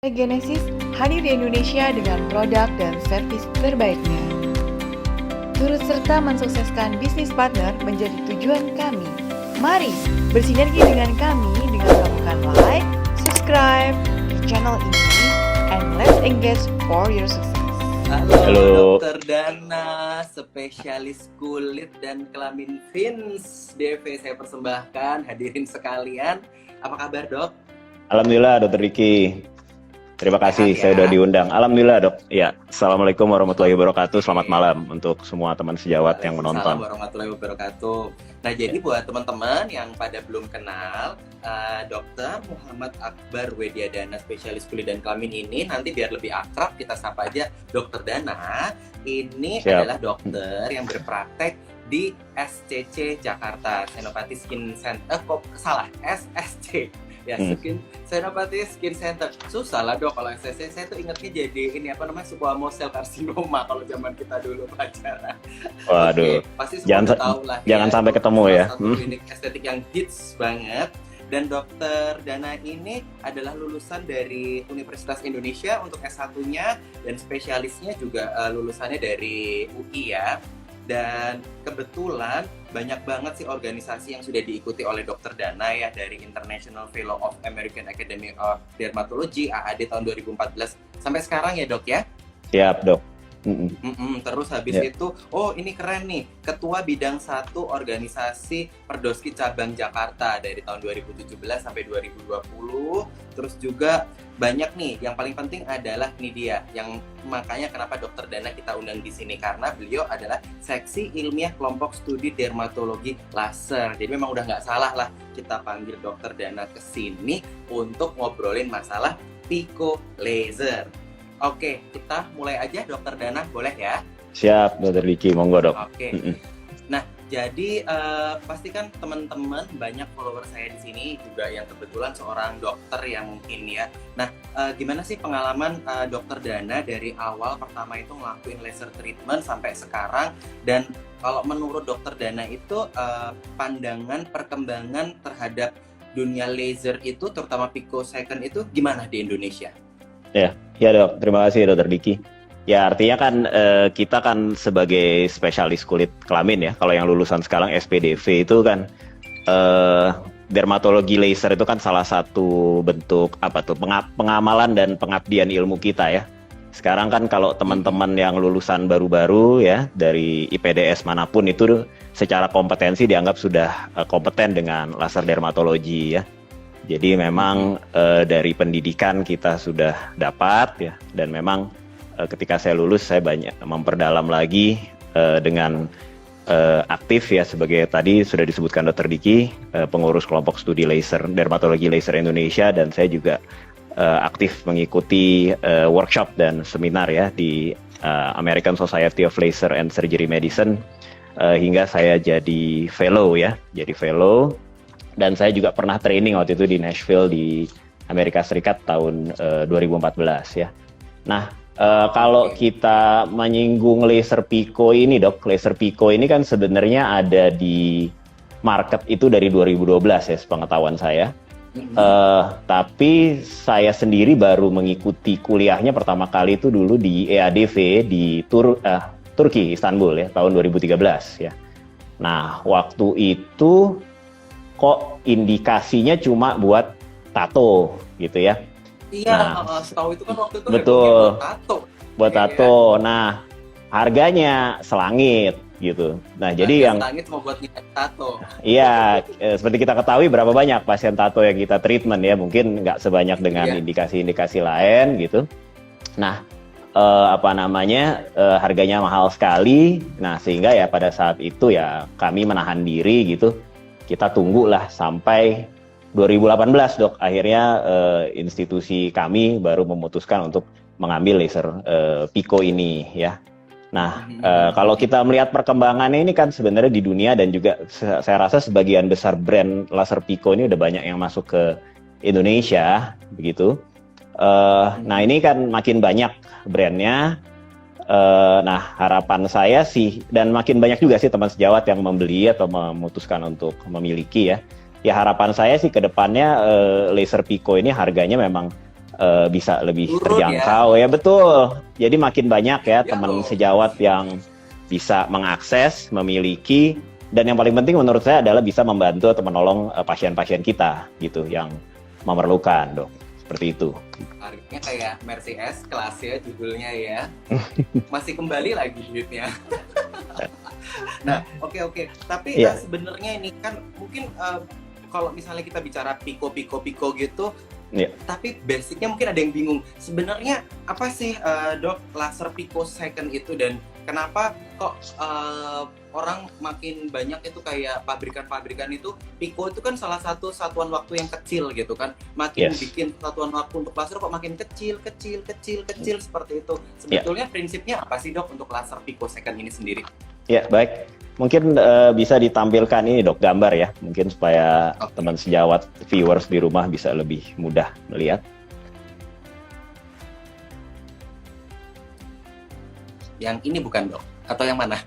Genesis hadir di Indonesia dengan produk dan servis terbaiknya. Turut serta mensukseskan bisnis partner menjadi tujuan kami. Mari bersinergi dengan kami dengan melakukan like, subscribe di channel ini, and let's engage for your success. Halo Dokter Dana, spesialis kulit dan kelamin Vince DV saya persembahkan, hadirin sekalian. Apa kabar Dok? Alhamdulillah Dokter Diki. Terima kasih saya sudah diundang. Alhamdulillah Dok. Ya, Assalamualaikum warahmatullahi wabarakatuh. Selamat malam untuk semua teman sejawat yang menonton. Assalamualaikum warahmatullahi wabarakatuh. Nah jadi buat teman-teman yang pada belum kenal Dr. Muhammad Akbar Wedyadana, spesialis kulit dan kelamin ini, nanti biar lebih akrab kita sapa aja Dokter Dana. Ini adalah dokter yang berpraktek di SCC Jakarta, Senopati Skin Center. SSC. Ya, Senopati Skin Center. Susah lah Dok, kalau SSC saya tuh ingetnya jadi ini squamous cell carcinoma kalau zaman kita dulu pelajaran. Waduh. Pasti semua tahu lah. Jangan sampai ketemu ya. Satu klinik estetik yang hits banget. Dan Dokter Dana ini adalah lulusan dari Universitas Indonesia untuk S1-nya, dan spesialisnya juga lulusannya dari UI ya. Dan kebetulan banyak banget sih organisasi yang sudah diikuti oleh Dokter Dana ya, dari International Fellow of American Academy of Dermatology AAD tahun 2014 sampai sekarang ya Dok ya? Siap Dok. Terus habis itu, ini keren nih, Ketua Bidang 1 Organisasi Perdoski Cabang Jakarta dari tahun 2017 sampai 2020. Terus juga banyak nih, yang paling penting adalah ini dia, yang makanya kenapa Dokter Dana kita undang di sini, karena beliau adalah Seksi Ilmiah Kelompok Studi Dermatologi Laser. Jadi memang udah nggak salah lah kita panggil Dokter Dana ke sini untuk ngobrolin masalah Pico Laser. Oke, kita mulai aja Dokter Dana, boleh ya? Siap, Dokter Diki, monggo Dok. Oke. Nah, jadi pastikan teman-teman banyak follower saya di sini juga yang kebetulan seorang dokter ya mungkin ya. Nah, gimana sih pengalaman Dokter Dana dari awal pertama itu ngelakuin laser treatment sampai sekarang? Dan kalau menurut Dokter Dana itu pandangan perkembangan terhadap dunia laser itu, terutama picosecond itu gimana di Indonesia? Ya Dok, terima kasih Dokter Diki. Ya artinya kan kita kan sebagai spesialis kulit kelamin ya, kalau yang lulusan sekarang SPDV itu kan dermatologi laser itu kan salah satu bentuk pengamalan dan pengabdian ilmu kita ya. Sekarang kan kalau teman-teman yang lulusan baru-baru ya dari IPDS manapun itu secara kompetensi dianggap sudah kompeten dengan laser dermatologi ya. Jadi memang dari pendidikan kita sudah dapat ya, dan memang ketika saya lulus saya banyak memperdalam lagi dengan aktif ya sebagai tadi sudah disebutkan Dr. Diki, pengurus kelompok studi laser dermatologi laser Indonesia, dan saya juga aktif mengikuti workshop dan seminar ya di American Society of Laser and Surgery Medicine hingga saya jadi fellow ya, dan saya juga pernah training waktu itu di Nashville di Amerika Serikat tahun 2014 ya. Nah, kalau kita menyinggung laser pico ini Dok, laser pico ini kan sebenarnya ada di market itu dari 2012 ya sepengetahuan saya. Tapi saya sendiri baru mengikuti kuliahnya pertama kali itu dulu di EADV di Turki, Istanbul ya, tahun 2013 ya. Nah, waktu itu kok indikasinya cuma buat tato gitu ya. Iya, setahu itu kan waktu itu betul, buat tato. Nah, harganya selangit gitu. Nah, jadi yang selangit mau buat tato. Iya, seperti kita ketahui berapa banyak pasien tato yang kita treatment ya, mungkin nggak sebanyak dengan indikasi-indikasi lain gitu. Nah, harganya mahal sekali. Nah, sehingga ya pada saat itu ya kami menahan diri gitu. Kita tunggulah sampai 2018 Dok, akhirnya institusi kami baru memutuskan untuk mengambil laser pico ini ya. Nah, kalau kita melihat perkembangannya ini kan sebenarnya di dunia, dan juga saya rasa sebagian besar brand laser pico ini udah banyak yang masuk ke Indonesia begitu. Nah, ini kan makin banyak brandnya. Nah, harapan saya sih, dan makin banyak juga sih teman sejawat yang membeli atau memutuskan untuk memiliki ya. Ya harapan saya sih ke depannya laser pico ini harganya memang bisa lebih Turun terjangkau ya, betul. Jadi makin banyak ya Ya teman loh. sejawat yang bisa mengakses, memiliki, dan yang paling penting menurut saya adalah bisa membantu atau menolong pasien-pasien kita gitu yang memerlukan, Dok. Seperti itu. Harganya kayak Mercy S kelas ya judulnya ya. Masih kembali lagi duitnya. Nah, oke. Tapi Iya. sebenarnya ini kan mungkin kalau misalnya kita bicara Pico gitu, Iya. tapi basicnya mungkin ada yang bingung. Sebenarnya apa sih Dok laser picosecond itu, dan kenapa kok orang makin banyak itu kayak pabrikan-pabrikan itu Pico itu kan salah satu satuan waktu yang kecil gitu kan. Makin Yes. bikin satuan waktu untuk laser kok makin kecil seperti itu. Sebetulnya prinsipnya apa sih Dok untuk laser picosecond ini sendiri? Ya, baik. Mungkin bisa ditampilkan ini, Dok, gambar ya. Mungkin supaya Oke. teman sejawat viewers di rumah bisa lebih mudah melihat. Yang ini bukan Dok? Atau yang mana?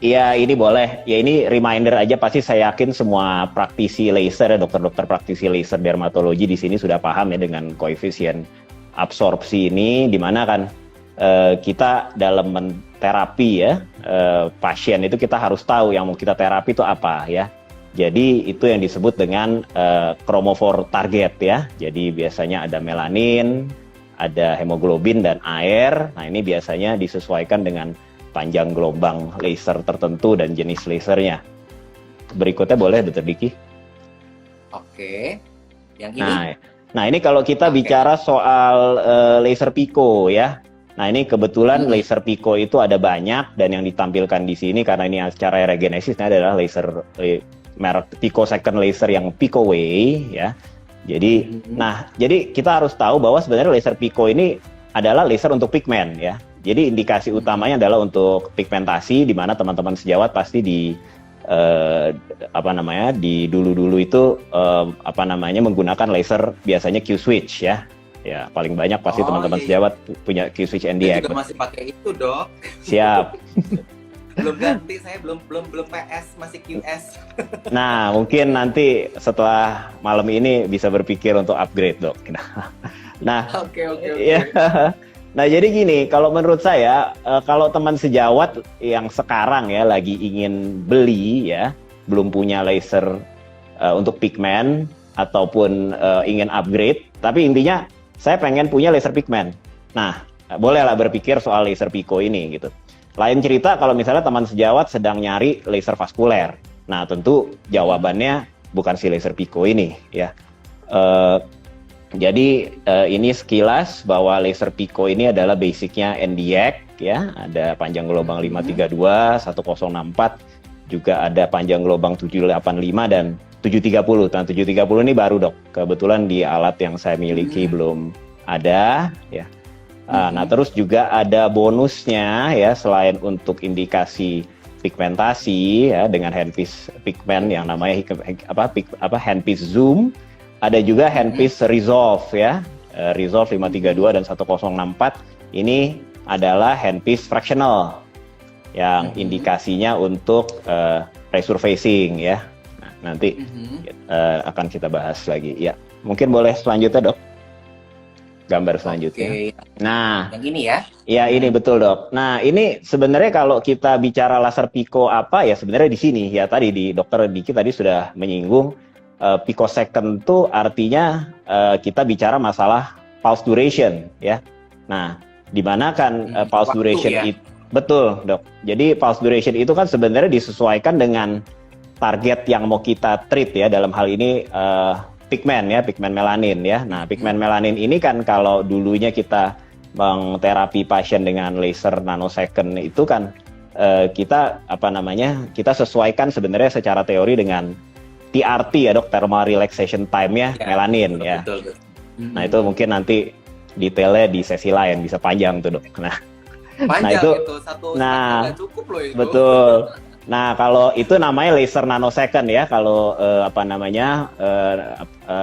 Iya, ini boleh. Ya, ini reminder aja. Pasti saya yakin semua praktisi laser, dokter-dokter praktisi laser dermatologi di sini sudah paham ya dengan koefisien absorpsi ini, di mana kan kita dalam terapi ya pasien itu kita harus tahu yang mau kita terapi itu apa ya. Jadi itu yang disebut dengan chromophore target ya. Jadi biasanya ada melanin, ada hemoglobin dan air. Nah, ini biasanya disesuaikan dengan panjang gelombang laser tertentu dan jenis lasernya. Berikutnya boleh, Dr. Diki. Oke. Yang ini? Nah ini kalau kita Oke. bicara soal laser pico ya. Nah ini kebetulan laser pico itu ada banyak, dan yang ditampilkan di sini karena ini secara regenesisnya adalah laser merek picosecond laser yang Picoway ya. Jadi jadi kita harus tahu bahwa sebenarnya laser pico ini adalah laser untuk pigmen ya. Jadi indikasi utamanya adalah untuk pigmentasi, di mana teman-teman sejawat pasti di di dulu itu menggunakan laser biasanya Q-switch ya. Ya, paling banyak pasti teman-teman sejawat punya Q-switch Saya NDX. juga masih pakai itu Dok. Siap. Belum ganti, saya belum PS, masih QS. Nah, mungkin nanti setelah malam ini bisa berpikir untuk upgrade, Dok. Nah, Oke. ya. Nah, jadi gini, kalau menurut saya, kalau teman sejawat yang sekarang ya lagi ingin beli ya, belum punya laser untuk pigmen ataupun ingin upgrade, tapi intinya saya pengen punya laser pigmen. Nah, bolehlah berpikir soal laser pico ini gitu. Lain cerita kalau misalnya teman sejawat sedang nyari laser vaskuler. Nah, tentu jawabannya bukan si laser pico ini ya. Jadi ini sekilas bahwa laser pico ini adalah basicnya NDX ya, ada panjang gelombang 532, 1064, juga ada panjang gelombang 785 dan 730. Nah 730 ini baru Dok, kebetulan di alat yang saya miliki belum ada ya. Nah terus juga ada bonusnya ya, selain untuk indikasi pigmentasi ya dengan handpiece pigment yang namanya handpiece zoom, ada juga handpiece resolve ya, resolve 532 dan 1064. Ini adalah handpiece fractional yang indikasinya untuk resurfacing ya. Nah, nanti akan kita bahas lagi ya. Mungkin boleh selanjutnya Dok, gambar selanjutnya. Oke. Nah, Yang ini ya? ya ini betul Dok. Nah ini sebenarnya kalau kita bicara laser pico apa ya, sebenarnya di sini ya, tadi di Dokter Diki tadi sudah menyinggung picosecond itu artinya kita bicara masalah pulse duration ya. Nah di mana kan pulse duration ya? itu betul Dok. Jadi pulse duration itu kan sebenarnya disesuaikan dengan target yang mau kita treat ya, dalam hal ini pigmen ya, pigmen melanin ya. Nah pigmen melanin ini kan kalau dulunya kita mengterapi pasien dengan laser nanosecond itu kan kita kita sesuaikan sebenarnya secara teori dengan TRT ya Dok, thermal relaxation time-nya ya, melanin betul, ya. Betul. Nah itu mungkin nanti detailnya di sesi lain, bisa panjang tuh Dok. Panjang itu satu nggak cukup loh itu. Betul. Nah kalau itu namanya laser nanosecond ya, kalau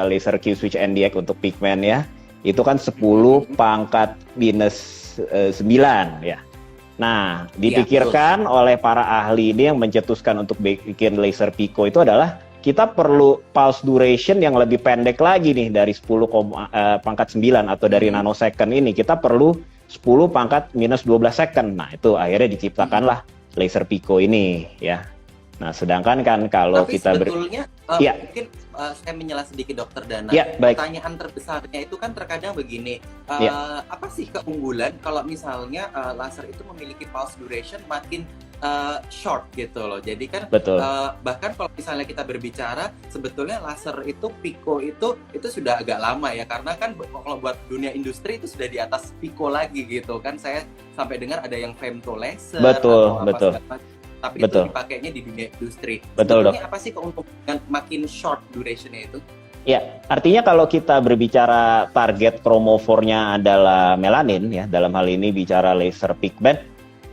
laser Q-switch NDX untuk pigmen ya, itu kan 10 pangkat minus 9 ya. Nah dipikirkan oleh para ahli ini yang mencetuskan untuk bikin laser pico itu adalah kita perlu pulse duration yang lebih pendek lagi nih dari 10 pangkat 9 atau dari nanosecond ini kita perlu 10 pangkat minus 12 second. Nah, itu akhirnya diciptakanlah laser pico ini ya. Nah, sedangkan kan kalau tapi kita sebetulnya Ya. mungkin saya menyela sedikit Dokter Dana. Ya, baik. Pertanyaan terbesarnya itu kan terkadang begini, apa sih keunggulan kalau misalnya laser itu memiliki pulse duration makin short gitu loh. Jadi kan Betul. bahkan kalau misalnya kita berbicara sebetulnya laser itu pico itu sudah agak lama ya, karena kan kalau buat dunia industri itu sudah di atas pico lagi gitu kan. Saya sampai dengar ada yang femto laser Betul, atau apa betul. segala macam. Tapi Betul. itu dipakainya di dunia industri. Betul, Sebetulnya apa sih keuntungan makin short duration-nya itu? Ya, artinya kalau kita berbicara target chromophore-nya adalah melanin ya, dalam hal ini bicara laser pigment,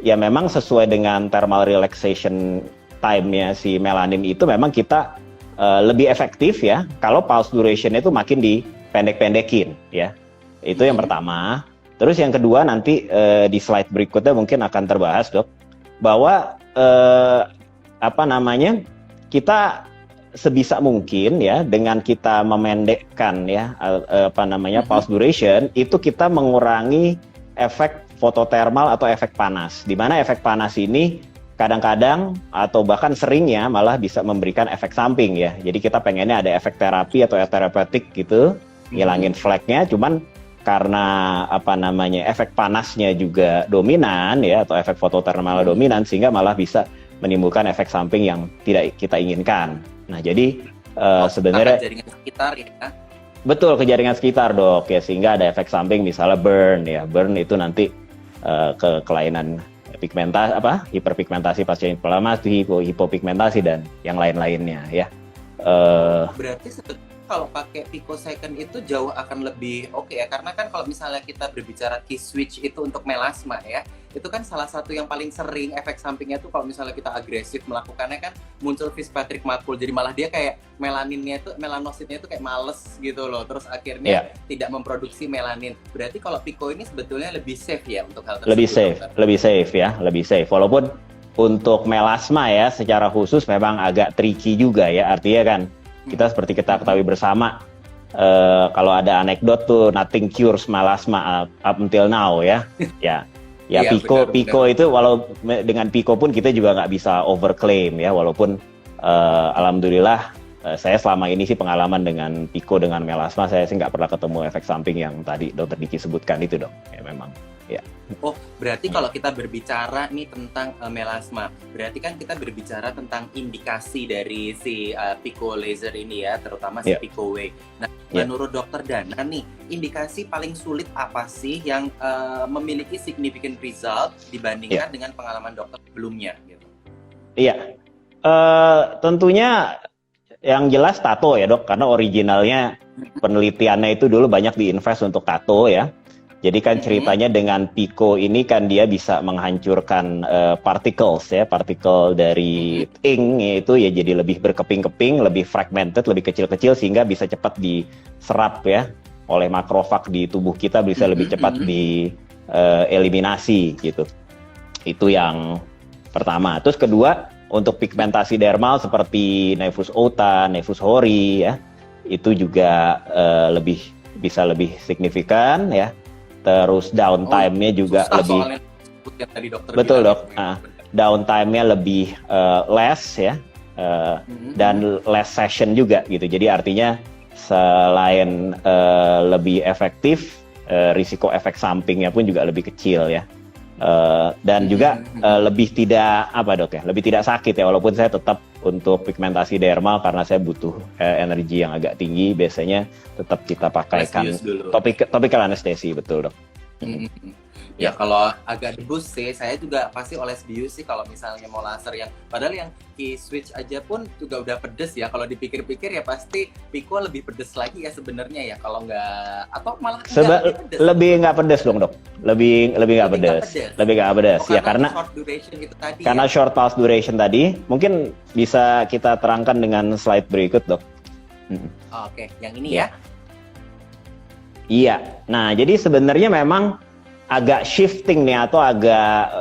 ya memang sesuai dengan thermal relaxation time-nya si melanin itu memang kita lebih efektif ya kalau pulse duration-nya itu makin dipendek-pendekin ya. Itu yang pertama. Terus yang kedua nanti di slide berikutnya mungkin akan terbahas, Dok, bahwa kita sebisa mungkin ya dengan kita memendekkan ya pulse duration itu kita mengurangi efek fototermal atau efek panas, di mana efek panas ini kadang-kadang atau bahkan seringnya malah bisa memberikan efek samping ya. Jadi kita pengennya ada efek terapi atau terapeutik gitu, ngilangin flagnya, cuman karena efek panasnya juga dominan ya, atau efek fototermal dominan, sehingga malah bisa menimbulkan efek samping yang tidak kita inginkan. Nah, jadi sebenarnya jaringan sekitar ya. Betul, ke jaringan sekitar, Dok, ya, sehingga ada efek samping misalnya burn ya. Burn itu nanti ke kelainan hiperpigmentasi pasca inflamasi, hipopigmentasi dan yang lain-lainnya ya. Berarti kalau pakai picosecond itu jauh akan lebih oke ya, karena kan kalau misalnya kita berbicara key switch itu untuk melasma ya, itu kan salah satu yang paling sering efek sampingnya tuh kalau misalnya kita agresif melakukannya kan muncul Fitzpatrick macule, jadi malah dia kayak melanositnya itu kayak males gitu loh, terus akhirnya tidak memproduksi melanin. Berarti kalau pico ini sebetulnya lebih safe ya untuk hal tersebut. Lebih safe. Walaupun untuk melasma ya secara khusus memang agak tricky juga ya, artinya kan kita seperti kita ketahui bersama, kalau ada anekdot tuh nothing cures melasma up until now ya. Ya pico itu walau dengan pico pun kita juga nggak bisa overclaim ya, walaupun alhamdulillah saya selama ini sih pengalaman dengan pico dengan melasma saya sih nggak pernah ketemu efek samping yang tadi Dokter Diki sebutkan itu, Dok. Ya memang. Ya. Oh, berarti kalau kita berbicara nih tentang melasma, berarti kan kita berbicara tentang indikasi dari si pico laser ini ya, terutama si pico way. Nah, menurut Dokter Dana nih, indikasi paling sulit apa sih yang memiliki significant result dibandingkan dengan pengalaman dokter sebelumnya gitu? Iya. Tentunya yang jelas tato ya, Dok, karena originalnya penelitiannya itu dulu banyak diinvest untuk tato ya. Jadi kan ceritanya dengan pico ini kan dia bisa menghancurkan partikel dari ink itu ya, jadi lebih berkeping-keping, lebih fragmented, lebih kecil-kecil, sehingga bisa cepat diserap ya oleh makrofag di tubuh kita, bisa lebih cepat dieliminasi gitu. Itu yang pertama. Terus kedua, untuk pigmentasi dermal seperti nevus aorta, nevus hori ya, itu juga bisa lebih signifikan ya. Terus downtime-nya juga lebih. Betul, Dok. Downtime-nya lebih less ya, dan less session juga gitu. Jadi artinya selain lebih efektif, risiko efek sampingnya pun juga lebih kecil ya. Dan juga lebih tidak lebih tidak sakit ya, walaupun saya tetap untuk pigmentasi dermal karena saya butuh energi yang agak tinggi, biasanya tetap kita pakaikan topical anestesi, betul, Dok. Ya kalau agak debus sih, saya juga pasti oles bius sih kalau misalnya mau laser yang padahal yang key switch aja pun juga udah pedes ya, kalau dipikir-pikir ya pasti pico lebih pedes lagi ya sebenarnya ya, kalau nggak atau malah lebih nggak pedes dong, Dok, lebih nggak pedes ya, karena short duration itu tadi karena short pulse duration tadi. Mungkin bisa kita terangkan dengan slide berikut, Dok. Oke, yang ini ya. Iya, nah jadi sebenarnya memang agak shifting nih atau agak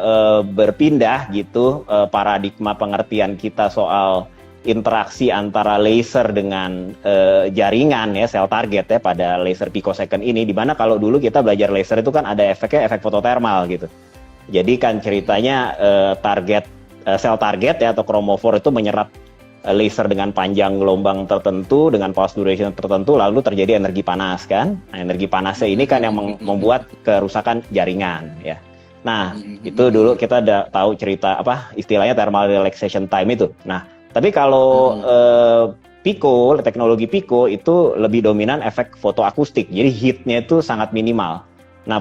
berpindah gitu paradigma pengertian kita soal interaksi antara laser dengan jaringan ya, sel target ya pada laser picosecond ini, di mana kalau dulu kita belajar laser itu kan ada efeknya, efek fototermal gitu. Jadi kan ceritanya sel target ya atau chromophore itu menyerap laser dengan panjang gelombang tertentu dengan pulse duration tertentu, lalu terjadi energi panas kan. Nah, energi panasnya ini kan yang membuat kerusakan jaringan ya. Nah, itu dulu kita udah tahu cerita istilahnya thermal relaxation time itu. Nah, tapi kalau Pico, teknologi Pico itu lebih dominan efek fotoakustik. Jadi heatnya itu sangat minimal. Nah,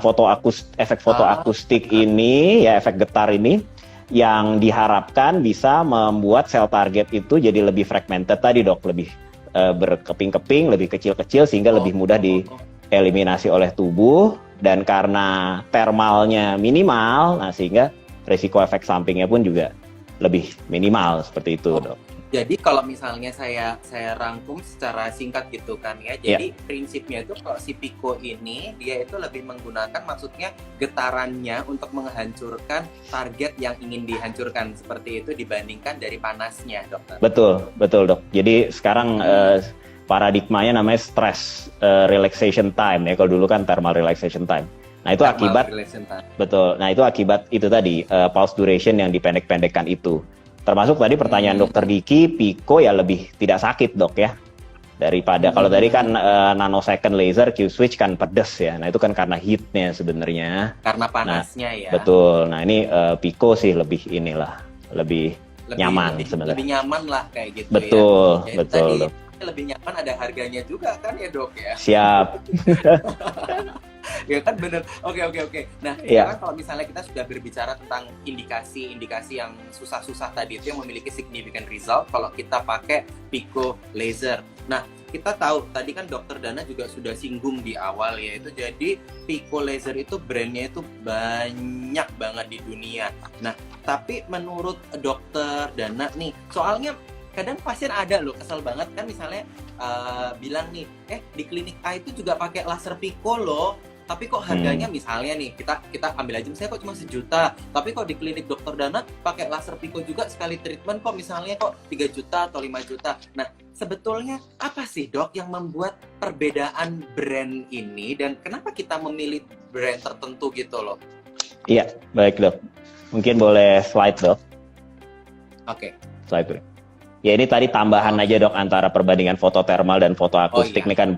efek fotoakustik ini ya, efek getar ini yang diharapkan bisa membuat sel target itu jadi lebih fragmented tadi dok, lebih berkeping-keping, lebih kecil-kecil sehingga lebih mudah dieliminasi oleh tubuh. Dan karena thermalnya minimal, nah sehingga risiko efek sampingnya pun juga lebih minimal seperti itu dok. Jadi kalau misalnya saya rangkum secara singkat gitu kan ya, jadi prinsipnya itu kalau si Pico ini dia itu lebih menggunakan maksudnya getarannya untuk menghancurkan target yang ingin dihancurkan seperti itu dibandingkan dari panasnya, dokter. Betul dok. Jadi sekarang paradigmanya namanya stress relaxation time ya. Kalau dulu kan thermal relaxation time. Nah itu akibat betul. Nah itu akibat itu tadi pulse duration yang dipendek-pendekkan itu. Termasuk tadi pertanyaan dokter Diki, Pico ya lebih tidak sakit dok ya, daripada kalau tadi kan nanosecond laser Q-switch kan pedes ya. Nah itu kan karena heatnya sebenarnya. Karena panasnya ya. Betul. Nah ini Pico sih lebih nyaman sebenarnya. Lebih nyaman lah kayak gitu. Betul, ya. Betul tadi, dok. Lebih nyaman, ada harganya juga kan ya dok ya. Siap. Ya kan bener. Oke. Nah sekarang kalau misalnya kita sudah berbicara tentang indikasi yang susah-susah tadi itu yang memiliki significant result kalau kita pakai Pico laser. Nah kita tahu tadi kan dokter Dana juga sudah singgung di awal ya, itu jadi Pico laser itu brandnya itu banyak banget di dunia. Nah tapi menurut dokter Dana nih, soalnya kadang pasien ada loh kesel banget kan, misalnya bilang nih di klinik A itu juga pakai laser Pico loh, tapi kok harganya misalnya nih kita ambil aja misalnya kok cuma 1 juta, tapi kok di klinik dokter Dana pakai laser Pico juga sekali treatment kok misalnya kok 3 juta atau 5 juta. Nah sebetulnya apa sih dok yang membuat perbedaan brand ini dan kenapa kita memilih brand tertentu gitu loh? Iya baik dok, mungkin boleh slide dok. Oke. Slide dulu. Ya ini tadi tambahan aja dok antara perbandingan fototermal dan fotoakustik. Ini kan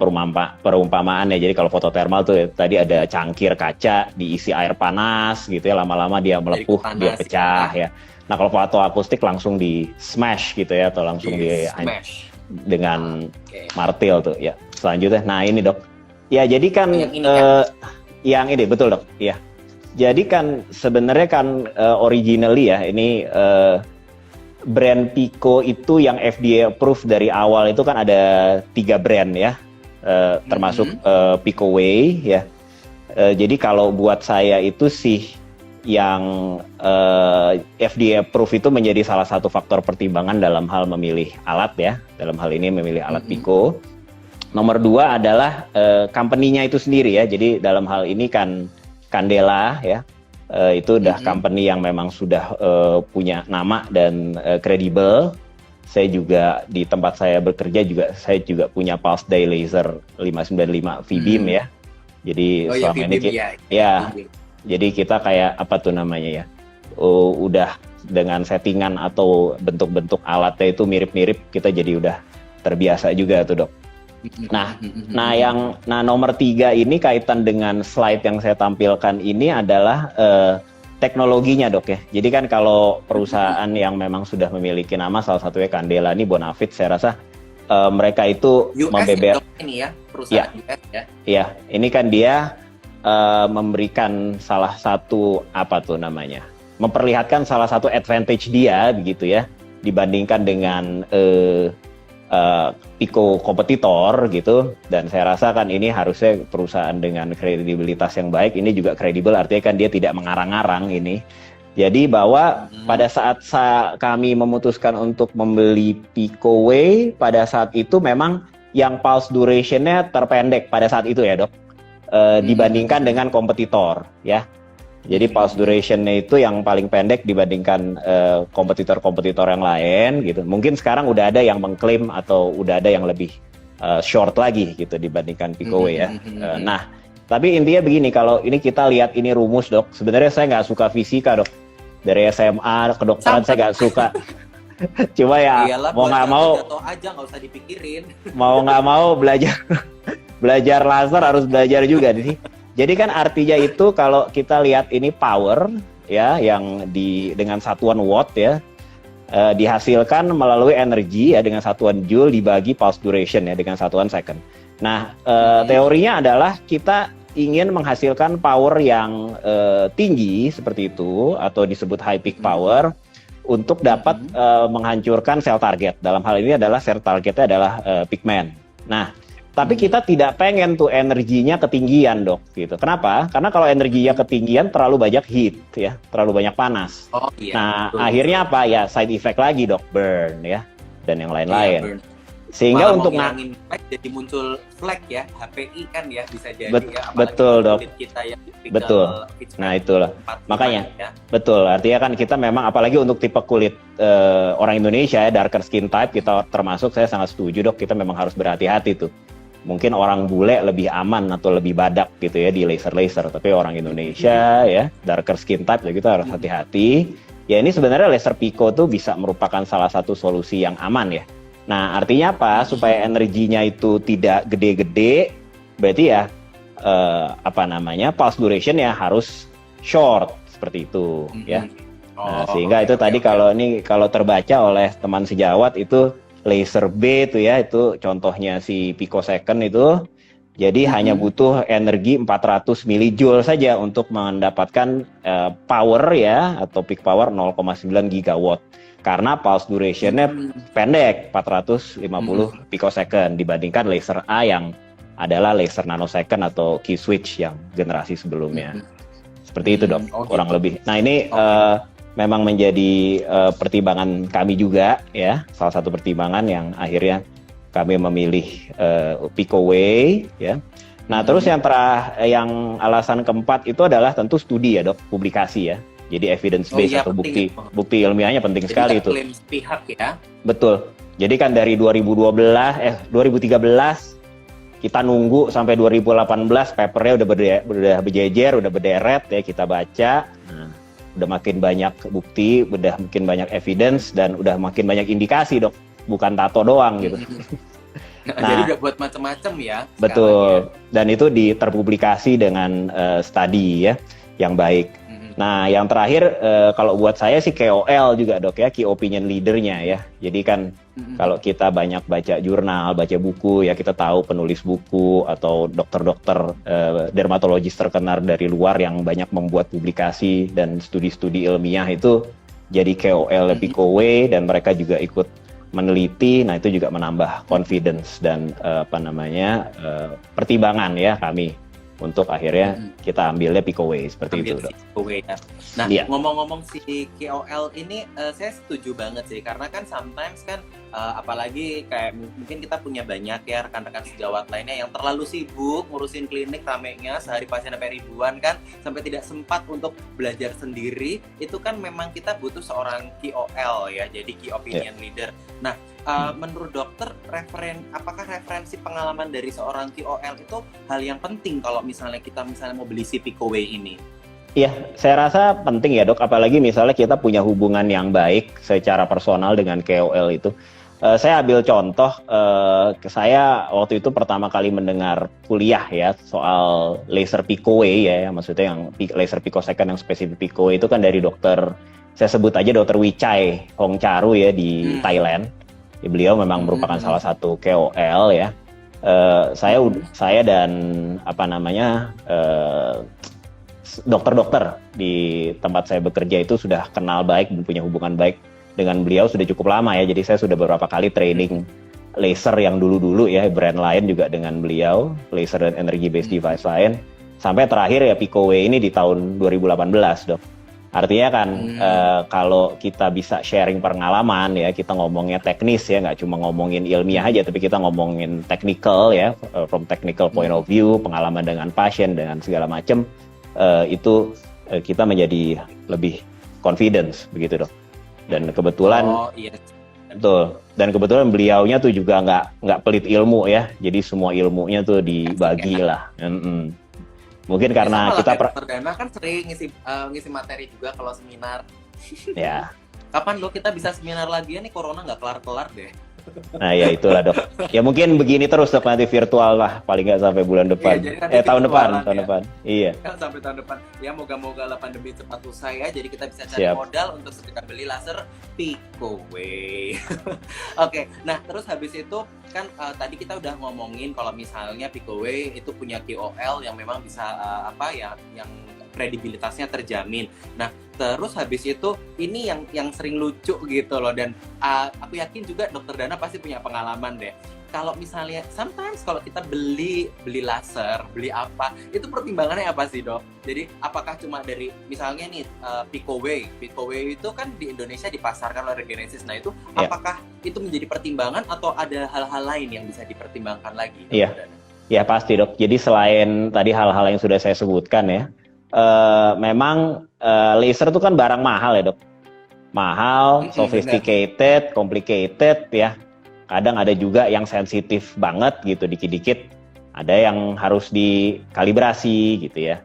perumpamaan ya. Jadi kalau fototermal tuh tadi ada cangkir kaca diisi air panas gitu ya, lama-lama dia melepuh, dia pecah ya. Nah kalau fotoakustik langsung di smash gitu ya, atau langsung di smash dengan martil tuh ya. Selanjutnya, nah ini dok. Ya jadi kan yang ini betul dok. Ya. Jadi kan sebenarnya kan originally ya ini brand Pico itu yang FDA approved dari awal itu kan ada 3 brand ya, termasuk Pico Way ya. Jadi kalau buat saya itu sih yang FDA approved itu menjadi salah satu faktor pertimbangan dalam hal memilih alat ya, dalam hal ini memilih alat Pico. Nomor 2 adalah company-nya itu sendiri ya. Jadi dalam hal ini kan Candela ya. Itu udah company yang memang sudah punya nama dan kredibel. Saya juga di tempat saya bekerja saya juga punya Pulse Dye Laser 595 V-beam ya. Jadi selama ini jadi kita kayak apa tuh namanya ya, udah dengan settingan atau bentuk-bentuk alatnya itu mirip-mirip, kita jadi udah terbiasa juga tuh dok. Nah nomor 3 ini kaitan dengan slide yang saya tampilkan ini adalah teknologinya dok ya. Jadi kan kalau perusahaan yang memang sudah memiliki nama, salah satunya Candela ini Bonafit, saya rasa mereka itu membeber ini ya, perusahaan US ya. Iya, ini kan dia memberikan salah satu memperlihatkan salah satu advantage dia begitu ya, dibandingkan dengan Pico kompetitor gitu. Dan saya rasa kan ini harusnya perusahaan dengan kredibilitas yang baik, ini juga kredibel, artinya kan dia tidak mengarang-arang ini. Jadi bahwa pada saat kami memutuskan untuk membeli Pico Way, pada saat itu memang yang pulse duration-nya terpendek pada saat itu ya dok, dibandingkan dengan kompetitor ya. Jadi pulse duration-nya itu yang paling pendek dibandingkan kompetitor-kompetitor yang lain gitu. Mungkin sekarang udah ada yang mengklaim atau udah ada yang lebih short lagi gitu dibandingkan Picoway ya. Nah, tapi intinya begini, kalau ini kita lihat ini rumus dok. Sebenarnya saya nggak suka fisika dok. Dari SMA kedokteran saya nggak suka. Cuma ya Iyalah, mau nggak mau jatuh aja nggak usah dipikirin. mau nggak mau belajar laser harus belajar juga nih. Jadi kan artinya itu kalau kita lihat ini power ya yang dengan satuan watt ya dihasilkan melalui energi ya dengan satuan joule dibagi pulse duration ya dengan satuan second. Nah teorinya adalah kita ingin menghasilkan power yang tinggi seperti itu atau disebut high peak power untuk dapat menghancurkan sel target. Dalam hal ini adalah sel targetnya adalah pigment. Nah tapi kita tidak pengen tuh energinya ketinggian dok, gitu. Kenapa? Karena kalau energinya ketinggian terlalu banyak heat ya, terlalu banyak panas. Oh, iya, nah betul. akhirnya apa ya side effect lagi dok, burn ya dan yang lain-lain. Iya, sehingga malah untuk ngilangin flag jadi muncul flag ya, HPI kan ya bisa jadi ya. Apalagi betul dok. Kita yang Betul. Nah itulah makanya ya. Betul. Artinya kan kita memang apalagi untuk tipe kulit orang Indonesia ya, darker skin type kita termasuk, saya sangat setuju dok. Kita memang harus berhati-hati tuh. Mungkin orang bule lebih aman atau lebih badak gitu ya di laser, tapi orang Indonesia ya darker skin type ya kita harus hati-hati. Ya ini sebenarnya laser pico tuh bisa merupakan salah satu solusi yang aman ya. Nah artinya apa? Supaya energinya itu tidak gede-gede, berarti ya pulse duration ya harus short seperti itu ya. Nah, sehingga itu tadi kalau terbaca oleh teman sejawat itu laser B itu ya, itu contohnya si picosecond itu. Jadi hanya butuh energi 400 milijoule saja untuk mendapatkan power ya atau peak power 0,9 gigawatt. Karena pulse duration-nya pendek 450 picosecond dibandingkan laser A yang adalah laser nanosecond atau key switch yang generasi sebelumnya. Seperti itu dok, kurang lebih. Nah ini memang menjadi pertimbangan kami juga ya, salah satu pertimbangan yang akhirnya kami memilih Picoway ya. Nah terus yang alasan keempat itu adalah tentu studi ya dok, publikasi ya. Jadi evidence based atau bukti ilmiahnya penting jadi sekali itu. Klaim pihak ya. Betul. Jadi kan dari 2013 kita nunggu sampai 2018 papernya udah berjejer, udah berderet ya kita baca. Nah, udah makin banyak bukti, udah makin banyak evidence, dan udah makin banyak indikasi dok, bukan tato doang gitu. Nah, jadi udah buat macam-macam ya. Betul, ya. Dan itu terpublikasi dengan study ya, yang baik. Nah yang terakhir kalau buat saya sih KOL juga dok ya, key opinion leader-nya ya. Jadi kan kalau kita banyak baca jurnal, baca buku ya kita tahu penulis buku atau dokter-dokter dermatologis terkenal dari luar yang banyak membuat publikasi dan studi-studi ilmiah itu jadi KOL Picoway dan mereka juga ikut meneliti. Nah itu juga menambah confidence dan pertimbangan ya kami untuk akhirnya kita ambilnya Picoway seperti itu. Picoway ya. Nah ngomong-ngomong si KOL ini saya setuju banget sih, karena kan sometimes kan apalagi kayak mungkin kita punya banyak ya rekan-rekan sejawat lainnya yang terlalu sibuk ngurusin klinik ramenya, sehari pasien sampai ribuan kan, sampai tidak sempat untuk belajar sendiri. Itu kan memang kita butuh seorang KOL ya, jadi key opinion leader. Nah menurut dokter apakah referensi pengalaman dari seorang KOL itu hal yang penting kalau misalnya kita mau beli si Picoway ini? Iya, saya rasa penting ya dok, apalagi misalnya kita punya hubungan yang baik secara personal dengan KOL itu. Saya ambil contoh, saya waktu itu pertama kali mendengar kuliah ya soal laser Picoway ya, maksudnya yang laser picosecond yang spesifik Picoway itu kan dari dokter, saya sebut aja dokter Wichai Hongcharu ya di Thailand. Beliau memang merupakan salah satu KOL ya. Saya dan dokter-dokter di tempat saya bekerja itu sudah kenal baik dan punya hubungan baik dengan beliau sudah cukup lama ya. Jadi saya sudah beberapa kali training laser yang dulu-dulu ya, brand lain juga dengan beliau, laser dan energy based device lain. Sampai terakhir ya Picoway ini di tahun 2018 dok. Artinya kan kalau kita bisa sharing pengalaman ya, kita ngomongnya teknis ya, nggak cuma ngomongin ilmiah aja, tapi kita ngomongin technical ya, from technical point of view, pengalaman dengan pasien dengan segala macam, itu kita menjadi lebih confidence begitu dok. Dan kebetulan iya. betul. Dan kebetulan beliaunya tuh juga nggak pelit ilmu ya. Jadi semua ilmunya tuh dibagi lah. Mungkin karena kita Dr. Dana kan sering ngisi materi juga kalau seminar. Ya. Kapan lo kita bisa seminar lagi ya nih, corona nggak kelar-kelar deh. Nah ya itulah dok. Ya mungkin begini terus dok, nanti virtual lah paling nggak sampai bulan depan. Tahun depan. Iya. Sampai tahun depan. Ya moga-moga lah pandemi cepat usai ya. Jadi kita bisa cari modal untuk segera beli laser Picoway. Oke. Nah terus habis itu kan tadi kita udah ngomongin kalau misalnya Picoway itu punya KOL yang memang bisa yang kredibilitasnya terjamin. Nah, terus habis itu ini yang sering lucu gitu loh, dan aku yakin juga Dokter Dana pasti punya pengalaman deh. Kalau misalnya sometimes kalau kita beli laser, beli apa, itu pertimbangannya apa sih dok? Jadi apakah cuma dari misalnya nih Picoway itu kan di Indonesia dipasarkan oleh Regenesis. Nah itu apakah itu menjadi pertimbangan atau ada hal-hal lain yang bisa dipertimbangkan lagi? Iya, ya pasti dok. Jadi selain tadi hal-hal yang sudah saya sebutkan ya, memang laser itu kan barang mahal ya dok, mahal, sophisticated, complicated ya. Kadang ada juga yang sensitif banget gitu, dikit-dikit ada yang harus dikalibrasi gitu ya.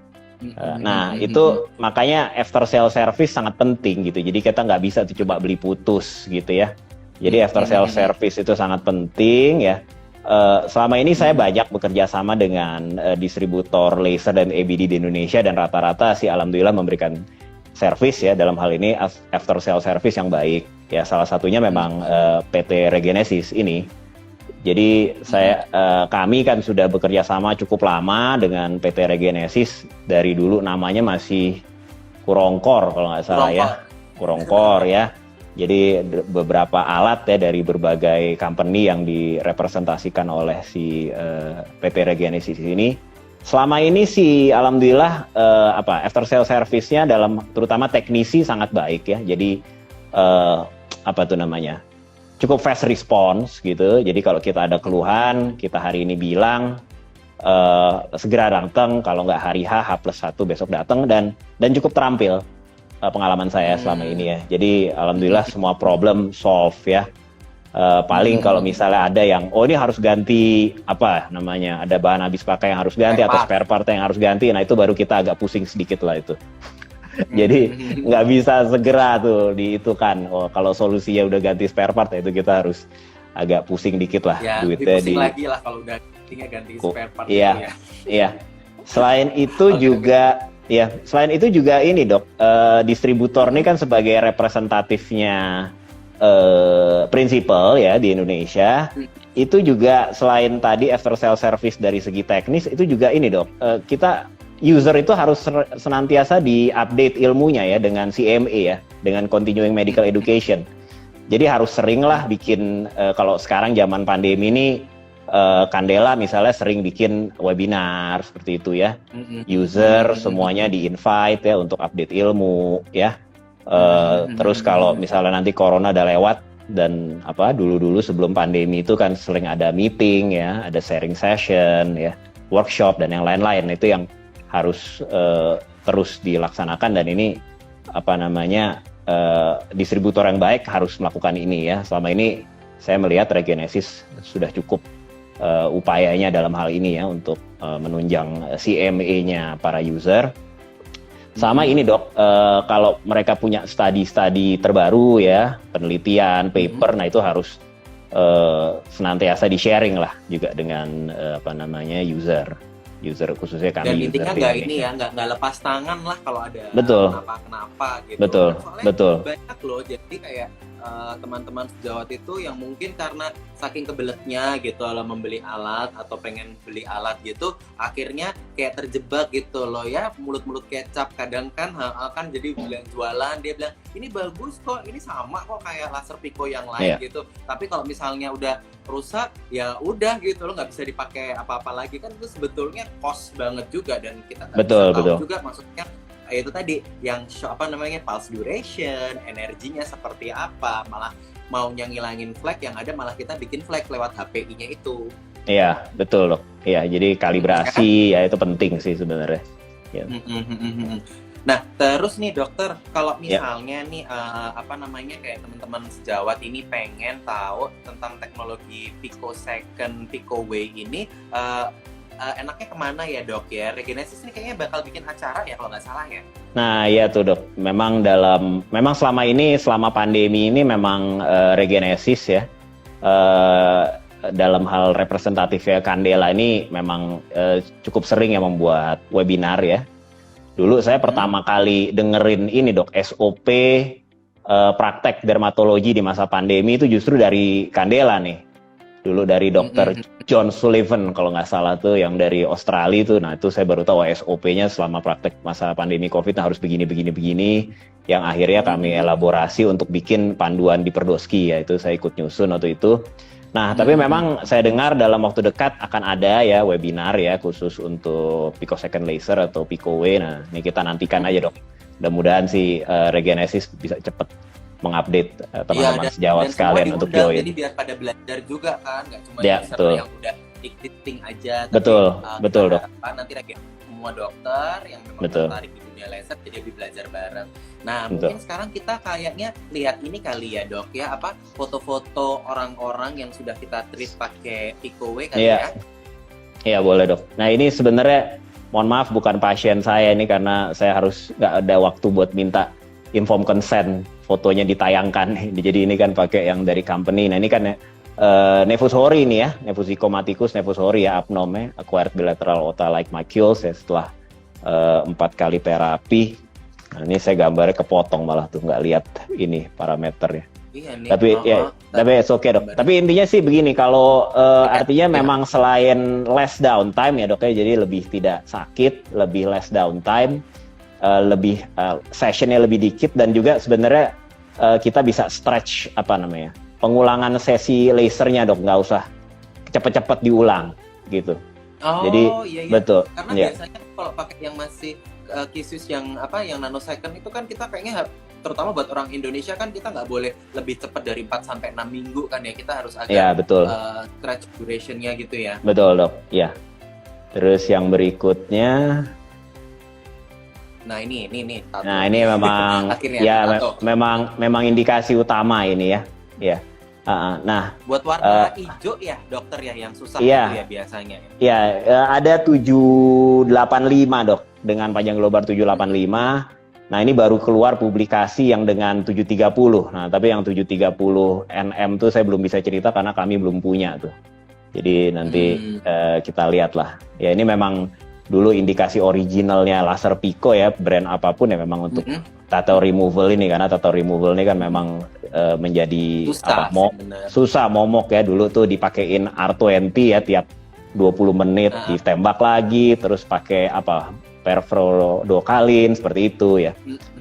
Nah itu makanya after sale service sangat penting gitu. Jadi kita nggak bisa tuh coba beli putus gitu ya. Jadi after sale service itu sangat penting ya. Selama ini saya banyak bekerja sama dengan distributor laser dan EBD di Indonesia, dan rata-rata sih alhamdulillah memberikan service ya dalam hal ini after sale service yang baik ya. Salah satunya memang PT Regenesis ini. Jadi kami kan sudah bekerja sama cukup lama dengan PT Regenesis, dari dulu namanya masih Kurongkor kalau nggak salah ya, Kurongkor ya. Jadi beberapa alat ya dari berbagai company yang direpresentasikan oleh si PT Regenesis ini. Selama ini sih alhamdulillah after sale service-nya dalam terutama teknisi sangat baik ya. Jadi cukup fast response gitu. Jadi kalau kita ada keluhan, kita hari ini bilang segera datang, kalau nggak hari H+1 besok datang, dan cukup terampil. Pengalaman saya selama ini ya. Jadi alhamdulillah semua problem solve ya. Paling kalau misalnya ada yang ini harus ganti ada bahan habis pakai yang harus ganti atau spare part yang harus ganti, nah itu baru kita agak pusing sedikit lah itu. Jadi nggak bisa segera tuh kan. Kalau solusinya udah ganti spare part itu kita harus agak pusing dikit lah ya, duitnya pusing lagi lah kalau udah ganti spare part. Iya. Selain itu selain itu juga ini dok, distributor ini kan sebagai representatifnya principal ya di Indonesia, itu juga selain tadi after sale service dari segi teknis, itu juga ini dok, kita user itu harus senantiasa di-update ilmunya ya dengan CME ya, dengan continuing medical education. Jadi harus sering lah bikin, kalau sekarang zaman pandemi ini Candela misalnya sering bikin webinar seperti itu ya. User semuanya di-invite ya untuk update ilmu ya. Terus kalau misalnya nanti corona udah lewat, dan dulu sebelum pandemi itu kan sering ada meeting ya, ada sharing session ya, workshop dan yang lain-lain, itu yang harus terus dilaksanakan. Dan ini distributor yang baik harus melakukan ini ya. Selama ini saya melihat Regenesis sudah cukup upayanya dalam hal ini ya untuk menunjang CME-nya para user. Sama ini dok, kalau mereka punya studi terbaru ya, penelitian, paper, nah itu harus senantiasa di-sharing lah juga dengan user khususnya kami. Dan user intinya nggak lepas tangan lah kalau ada kenapa gitu. Betul. Banyak loh, jadi kayak teman-teman sejawat itu yang mungkin karena saking kebeletnya gitu loh membeli alat atau pengen beli alat gitu, akhirnya kayak terjebak gitu loh ya, mulut-mulut kecap kadang kan jadi bilang jualan, dia bilang ini bagus kok, ini sama kok kayak laser Pico yang lain gitu. Tapi kalau misalnya udah rusak ya udah gitu loh, nggak bisa dipakai apa-apa lagi kan, itu sebetulnya cost banget juga, dan kita nggak bisa tahu juga maksudnya itu tadi yang pulse duration, energinya seperti apa, malah maunya ngilangin flag, yang ada malah kita bikin flag lewat HPI-nya itu. Iya, betul loh. Iya, jadi kalibrasi ya itu penting sih sebenarnya. Ya. Nah, terus nih dokter, kalau misalnya nih apa namanya kayak teman-teman sejawat ini pengen tahu tentang teknologi picosecond, picoway ini, enaknya kemana ya dok ya? Regenesis ini kayaknya bakal bikin acara ya kalau nggak salah ya? Nah, iya tuh dok. Memang selama ini, selama pandemi ini memang Regenesis ya, dalam hal representatif ya Candela ini memang cukup sering ya membuat webinar ya. Dulu saya pertama kali dengerin ini dok, SOP praktek dermatologi di masa pandemi itu justru dari Candela nih. Dulu dari dokter John Sullivan kalau nggak salah tuh yang dari Australia tuh. Nah itu saya baru tahu SOP-nya selama praktek masa pandemi COVID harus begini. Yang akhirnya kami elaborasi untuk bikin panduan di Perdoski ya. Itu saya ikut nyusun waktu itu. Nah, tapi memang saya dengar dalam waktu dekat akan ada ya webinar ya khusus untuk picosecond laser atau picoway. Nah, ini kita nantikan aja dok. Mudah-mudahan si Regenesis bisa cepat mengupdate teman-teman sejawat sekalian untuk join. Jadi biar pada belajar juga kan, nggak cuma ya, laser yang udah existing aja. Betul dok. Nanti lagi semua dokter yang memang tertarik di dunia laser jadi lebih belajar bareng. Nah, mungkin sekarang kita kayaknya lihat ini kali ya dok ya, apa foto-foto orang-orang yang sudah kita treat pakai picoway kali ya? Iya boleh dok. Nah ini sebenarnya mohon maaf bukan pasien saya ini karena saya harus nggak ada waktu buat minta inform consent fotonya ditayangkan. Jadi ini kan pakai yang dari company. Nah ini kan Nevus Hori ini ya, Nevus Zygomaticus, Nevus Hori ya, abnorme, acquired bilateral otal-like macules ya setelah 4 kali terapi. Nah, ini saya gambarnya kepotong malah tuh nggak lihat ini parameternya. Iya, nih. Tapi it's okay dok. Tapi intinya sih begini, kalau artinya memang selain less downtime ya dok ya, jadi lebih tidak sakit, lebih less downtime, lebih sessionnya lebih dikit dan juga sebenarnya kita bisa stretch pengulangan sesi lasernya dok, nggak usah cepet-cepet diulang gitu. Jadi iya. betul. Karena biasanya kalau pakai yang masih kisus yang nanosecond itu kan kita kayaknya terutama buat orang Indonesia kan kita nggak boleh lebih cepat dari 4 sampai 6 minggu kan ya, kita harus agak stretch duration-nya gitu ya. Betul dok, ya. Terus yang berikutnya, nah ini tato. Nah ini memang memang indikasi utama ini ya. Nah, buat warna hijau ya dokter ya yang susah itu ya biasanya. Iya, ada 785 dok dengan panjang global 785. Nah ini baru keluar publikasi yang dengan 730. Nah tapi yang 730 nm tuh saya belum bisa cerita karena kami belum punya tuh. Jadi nanti kita lihat lah. Ya ini memang dulu indikasi originalnya laser pico ya, brand apapun ya memang untuk tattoo removal ini, karena tattoo removal ini kan memang menjadi susah momok ya. Dulu tuh dipakein R20 ya tiap 20 menit ditembak lagi, terus pakai perfluorodokalin seperti itu ya.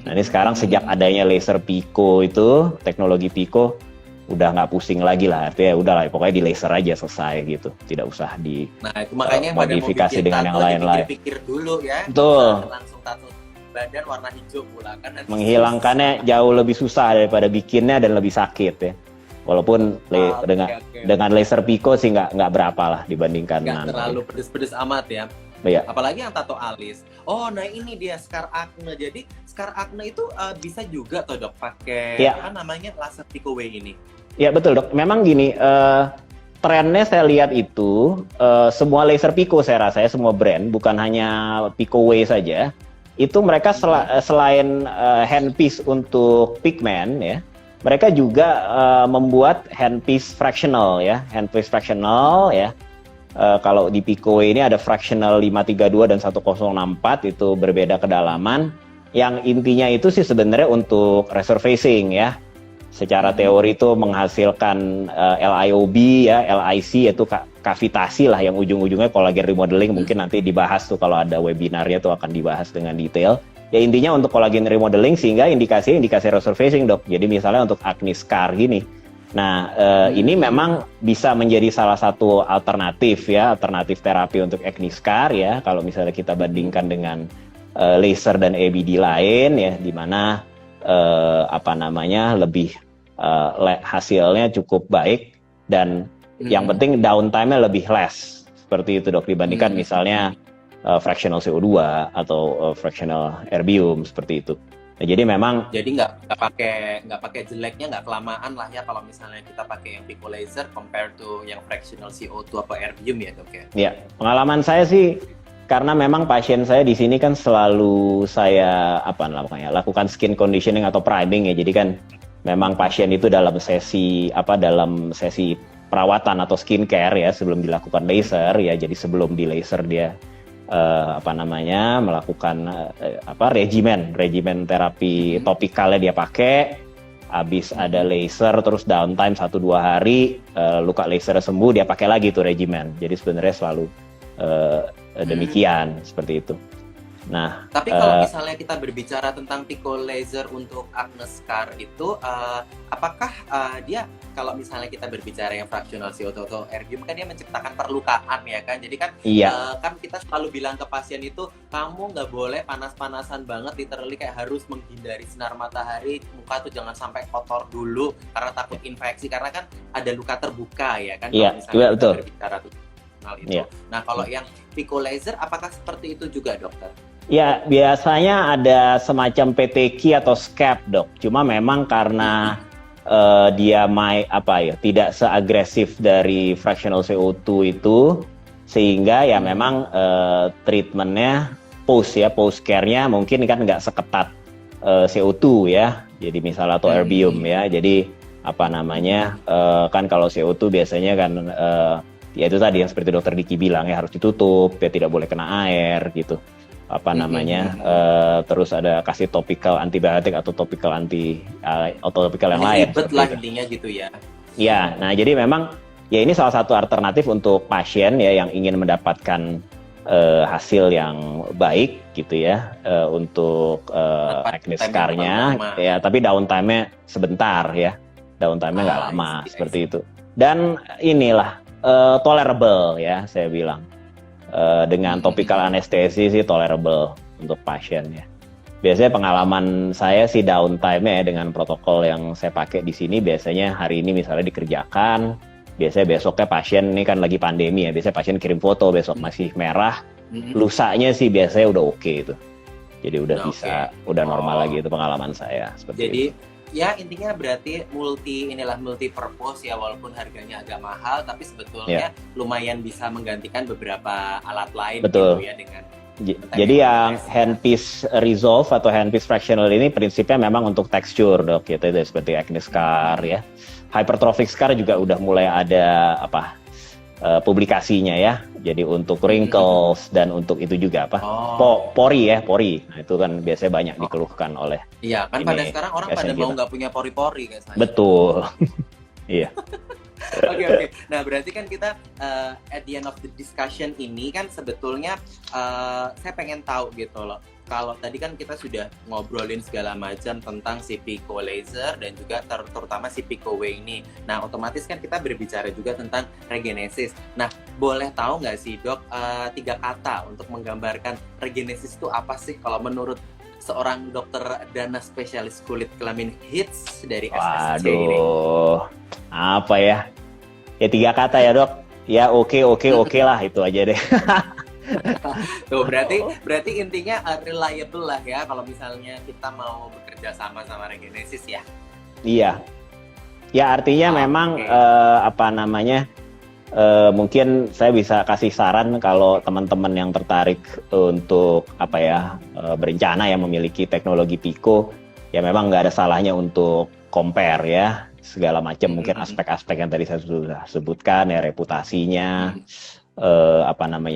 Nah ini sekarang sejak adanya laser pico itu, teknologi pico udah nggak pusing lagi lah, artinya udah lah pokoknya di laser aja selesai gitu, tidak usah di modifikasi dengan yang lain-lain. Pikir dulu ya. Betul. Langsung tato badan warna hijau pula kan. Menghilangkannya jauh lebih susah daripada bikinnya dan lebih sakit ya. Walaupun dengan laser pico sih nggak berapa lah dibandingkan. Nggak terlalu pedes-pedes amat ya. Iya. Apalagi yang tato alis. Oh, nah ini dia scar acne. Jadi scar acne itu bisa juga tuh dok pakai laser picoway ini. Ya betul dok. Memang gini, trennya saya lihat itu semua laser pico saya rasa ya, semua brand bukan hanya picoway saja. Itu mereka selain handpiece untuk pigment ya, mereka juga membuat handpiece fractional ya, kalau di picoway ini ada fractional 532 dan 1064 itu berbeda kedalaman. Yang intinya itu sih sebenarnya untuk resurfacing ya. Secara teori itu menghasilkan LIOB ya, LIC yaitu kavitasi lah yang ujung-ujungnya collagen remodeling, mungkin nanti dibahas tuh kalau ada webinarnya tuh akan dibahas dengan detail. Ya intinya untuk collagen remodeling sehingga indikasi resurfacing dok. Jadi misalnya untuk acne scar gini. Nah ini memang bisa menjadi salah satu alternatif terapi untuk acne scar ya. Kalau misalnya kita bandingkan dengan laser dan EBD lain ya, di mana lebih hasilnya cukup baik dan yang penting downtime-nya lebih less seperti itu dok, dibandingkan misalnya fractional CO2 atau fractional erbium seperti itu. Nah, jadi memang Jadi nggak pakai jeleknya, nggak kelamaan lah ya kalau misalnya kita pakai yang pico laser compare to yang fractional CO2 atau erbium ya dok ya. ya, pengalaman saya sih karena memang pasien saya di sini kan selalu saya lakukan skin conditioning atau priming ya. Jadi kan memang pasien itu dalam sesi perawatan atau skincare ya sebelum dilakukan laser ya. Jadi sebelum di laser dia melakukan regimen terapi topikalnya dia pakai, habis ada laser terus downtime 1-2 hari, luka laser sembuh dia pakai lagi tuh regimen. Jadi sebenarnya selalu demikian seperti itu. Nah, tapi kalau misalnya kita berbicara tentang pico laser untuk acne scar itu, apakah dia kalau misalnya kita berbicara yang fractional CO2 atau erbium kan dia menciptakan perlukaan ya kan, jadi kan kan kita selalu bilang ke pasien itu kamu nggak boleh panas-panasan banget, literally kayak harus menghindari sinar matahari, muka tuh jangan sampai kotor dulu karena takut infeksi karena kan ada luka terbuka ya kan, kalau misalnya kita berbicara hal itu. Nah kalau yang pico laser apakah seperti itu juga dokter? Ya, biasanya ada semacam PTQ atau scab, dok. Cuma memang karena dia tidak seagresif dari fractional CO2 itu, sehingga ya memang treatmentnya post care-nya mungkin kan nggak seketat CO2 ya. Jadi misalnya atau erbium ya. Jadi kan kalau CO2 biasanya kan ya itu tadi yang seperti dokter Diki bilang ya harus ditutup, ya tidak boleh kena air gitu. Terus ada kasih topikal antibiotik atau topikal topikal yang lain. Ribet lah intinya gitu ya. Ya, nah jadi memang ya ini salah satu alternatif untuk pasien ya yang ingin mendapatkan hasil yang baik gitu ya untuk acne scar-nya ya, tapi downtime-nya sebentar ya. Downtime-nya nggak lama seperti itu. Dan inilah tolerable ya saya bilang. Dengan topical anestesi sih tolerable untuk pasien ya. Biasanya pengalaman saya sih downtime-nya ya dengan protokol yang saya pakai di sini biasanya hari ini misalnya dikerjakan, biasanya besoknya pasien ini kan lagi pandemi ya, biasanya pasien kirim foto besok masih merah, lusanya sih biasanya udah oke itu. Jadi udah normal lagi itu pengalaman saya seperti itu. Ya intinya berarti multi purpose ya, walaupun harganya agak mahal tapi sebetulnya lumayan bisa menggantikan beberapa alat lain. Betul. Gitu ya dengan jadi yang handpiece resolve atau handpiece fractional ini prinsipnya memang untuk texture dok gitu, seperti acne scar ya. Hypertrophic scar juga udah mulai ada publikasinya ya. Jadi untuk wrinkles dan untuk itu juga pori. Nah itu kan biasanya banyak dikeluhkan oleh. Iya kan pada sekarang orang pada mau nggak punya pori-pori kan saya. Betul. Iya. Oke. Nah berarti kan kita at the end of the discussion ini kan sebetulnya saya pengen tahu gitu loh. Kalau tadi kan kita sudah ngobrolin segala macam tentang si pico laser dan juga terutama si pico way ini. Nah otomatis kan kita berbicara juga tentang regenesis. Nah boleh tahu nggak sih dok 3 kata untuk menggambarkan regenesis itu apa sih kalau menurut seorang dokter Dana spesialis kulit kelamin hits dari SSC ini? Apa ya? Ya 3 kata ya dok. Ya oke lah itu aja deh. Tuh berarti intinya reliable lah ya kalau misalnya kita mau bekerja sama regenesis ya. Iya. Ya artinya memang mungkin saya bisa kasih saran kalau teman-teman yang tertarik untuk berencana yang memiliki teknologi Pico, ya memang nggak ada salahnya untuk compare ya segala macam mungkin aspek-aspek yang tadi saya sudah sebutkan ya, reputasinya,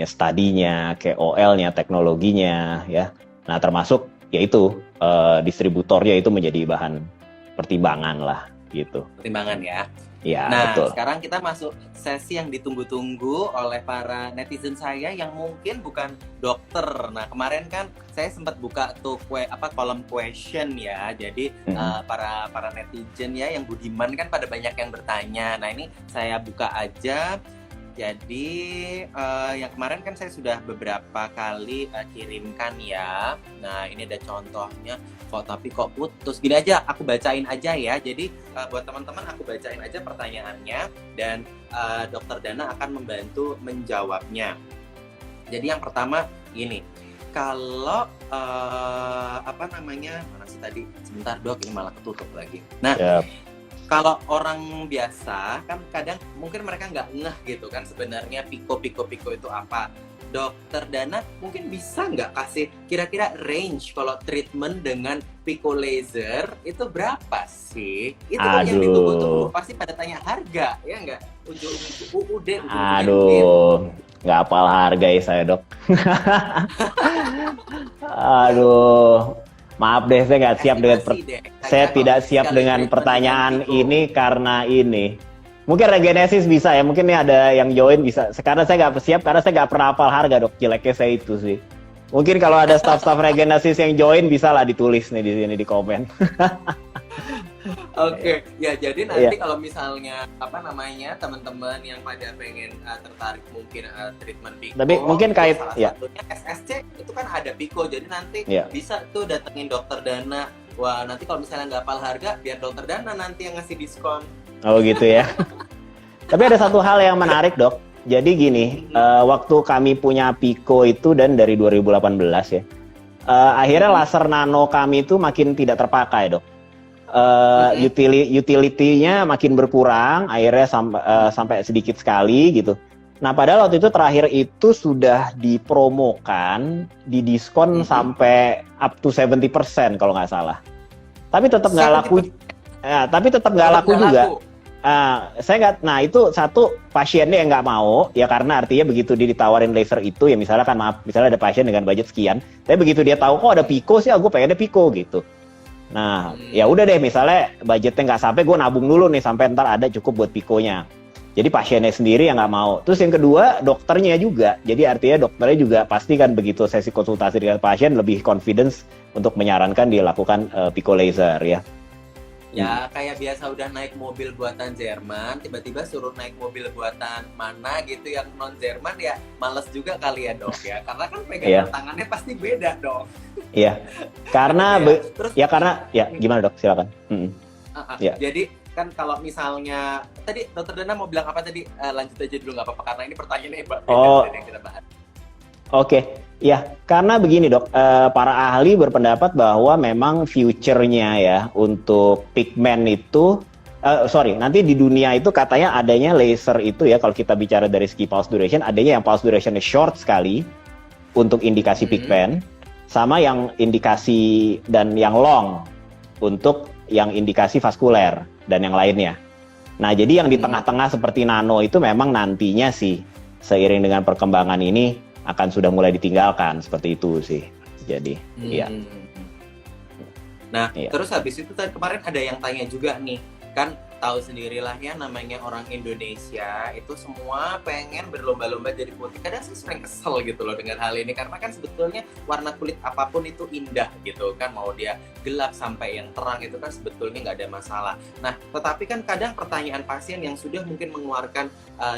studinya, KOL-nya, teknologinya ya. Nah termasuk yaitu distributornya itu menjadi bahan pertimbangan lah gitu. Pertimbangan ya. Ya, nah, betul. Sekarang kita masuk sesi yang ditunggu-tunggu oleh para netizen saya yang mungkin bukan dokter. Nah, kemarin kan saya sempat buka tuh kolom question ya. Jadi para netizen ya yang budiman kan pada banyak yang bertanya. Nah, ini saya buka aja. Jadi yang kemarin kan saya sudah beberapa kali kirimkan ya. Nah ini ada contohnya, tapi kok putus. Gini aja, aku bacain aja ya. Jadi buat teman-teman aku bacain aja pertanyaannya dan Dokter Dana akan membantu menjawabnya. Jadi yang pertama gini, kalau mana sih tadi? Sebentar dok, ini malah ketutup lagi. Nah, kalau orang biasa kan kadang mungkin mereka nggak ngeh gitu kan sebenarnya Pico itu apa. Dokter Dana mungkin bisa nggak kasih kira-kira range kalau treatment dengan Pico laser itu berapa sih? Itu yang ditunggu-tunggu pasti pada tanya harga, ya nggak? UUD. Aduh, nggak hafal harga ya saya dok. Aduh, maaf deh saya nggak siap dengan saya tidak siap dengan pertanyaan ini karena ini. Mungkin Regenesis bisa ya, mungkin nih ada yang join bisa. Sekarang saya nggak siap karena saya nggak pernah hafal harga dok, jeleknya saya itu sih. Mungkin kalau ada staff-staff Regenesis yang join bisa lah ditulis nih di sini di komen. Oke, ya jadi nanti kalau misalnya teman-teman yang pada pengen tertarik mungkin treatment Pico. Tapi mungkin kait satunya SSC itu kan ada Pico, jadi nanti bisa tuh datengin dokter Dana. Wah, nanti kalau misalnya nggak hafal harga, biar dokter Dana nanti yang ngasih diskon. Oh gitu ya. Tapi ada satu hal yang menarik dok. Jadi gini, waktu kami punya Pico itu dan dari 2018 ya, akhirnya laser nano kami itu makin tidak terpakai dok. Utility-nya makin berkurang, akhirnya sampai sedikit sekali gitu. Nah padahal waktu itu terakhir itu sudah dipromokan, didiskon sampai up to 70% kalau nggak salah. Tapi tetap nggak laku. Tapi tetap nggak laku juga. Saya nggak. Nah itu satu pasiennya yang nggak mau ya karena artinya begitu dia ditawarin laser itu ya misalnya kan misalnya ada pasien dengan budget sekian, tapi begitu dia tahu kok ada Pico sih, aku pengennya Pico gitu. Nah ya udah deh misalnya budgetnya nggak sampai, gue nabung dulu nih sampai ntar ada cukup buat Piconya. Jadi pasiennya sendiri yang nggak mau. Terus yang kedua dokternya juga. Jadi artinya dokternya juga pasti kan begitu sesi konsultasi dengan pasien lebih confidence untuk menyarankan dia lakukan Pico laser ya. Ya kayak biasa udah naik mobil buatan Jerman, tiba-tiba suruh naik mobil buatan mana gitu yang non Jerman ya males juga kali ya dok ya, karena kan pegangan tangannya pasti beda dok. Iya, karena gimana dok silakan. Jadi kan kalau misalnya tadi dokter Dana mau bilang apa tadi, lanjut aja dulu nggak apa-apa karena ini pertanyaannya beda dari yang kita bahas. Oke, ya karena begini dok, para ahli berpendapat bahwa memang future-nya ya untuk pigment itu, nanti di dunia itu katanya adanya laser itu ya kalau kita bicara dari segi pulse duration, adanya yang pulse duration short sekali untuk indikasi pigment, sama yang indikasi dan yang long untuk yang indikasi vaskuler dan yang lainnya. Nah jadi yang di tengah-tengah seperti nano itu memang nantinya sih seiring dengan perkembangan ini akan sudah mulai ditinggalkan seperti itu sih. Jadi, iya. Nah, terus habis itu kemarin ada yang tanya juga nih, kan tahu sendirilah ya namanya orang Indonesia itu semua pengen berlomba-lomba jadi putih. Kadang saya sering kesel gitu loh dengan hal ini karena kan sebetulnya warna kulit apapun itu indah gitu kan, mau dia gelap sampai yang terang itu kan sebetulnya nggak ada masalah. Nah, tetapi kan kadang pertanyaan pasien yang sudah mungkin mengeluarkan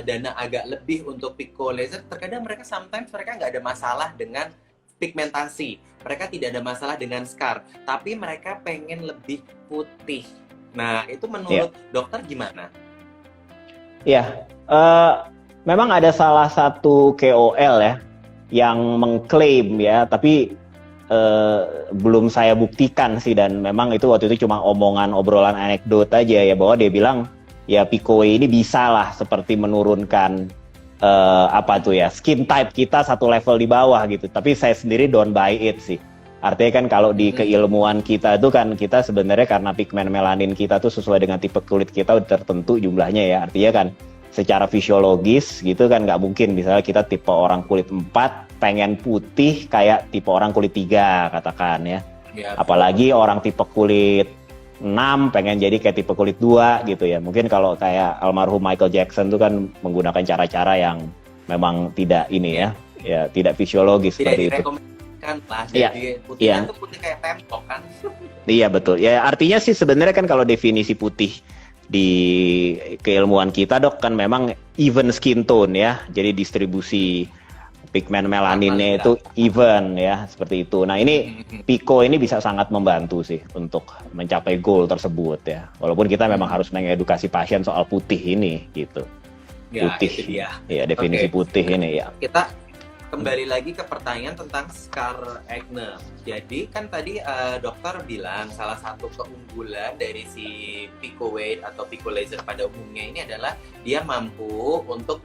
dana agak lebih untuk Pico laser, terkadang mereka nggak ada masalah dengan pigmentasi, mereka tidak ada masalah dengan scar, tapi mereka pengen lebih putih. Nah, itu menurut dokter gimana? Ya, memang ada salah satu KOL ya yang mengklaim ya, tapi belum saya buktikan sih, dan memang itu waktu itu cuma omongan obrolan anekdot aja ya, bahwa dia bilang ya Pico ini bisa lah seperti menurunkan skin type kita satu level di bawah gitu. Tapi saya sendiri don't buy it sih. Artinya kan kalau di keilmuan kita itu kan kita sebenarnya karena pigmen melanin kita tuh sesuai dengan tipe kulit kita tertentu jumlahnya ya. Artinya kan secara fisiologis gitu kan nggak mungkin misalnya kita tipe orang kulit 4 pengen putih kayak tipe orang kulit 3 katakan ya. Apalagi orang tipe kulit 6 pengen jadi kayak tipe kulit 2 gitu ya. Mungkin kalau kayak almarhum Michael Jackson tuh kan menggunakan cara-cara yang memang tidak ini ya tidak fisiologis seperti itu. Jadi putih itu putih kayak tembok kan. Iya betul. Ya artinya sih sebenarnya kan kalau definisi putih di keilmuan kita dok kan memang even skin tone ya. Jadi distribusi pigmen melaninnya itu even ya seperti itu. Nah ini Pico ini bisa sangat membantu sih untuk mencapai goal tersebut ya. Walaupun kita memang harus mengedukasi pasien soal putih ini gitu. Ya, putih. Itu dia. Ya definisi putih ini ya. Kita kembali lagi ke pertanyaan tentang scar acne. Jadi kan tadi dokter bilang salah satu keunggulan dari si Pico Weight atau Pico Laser pada umumnya ini adalah dia mampu untuk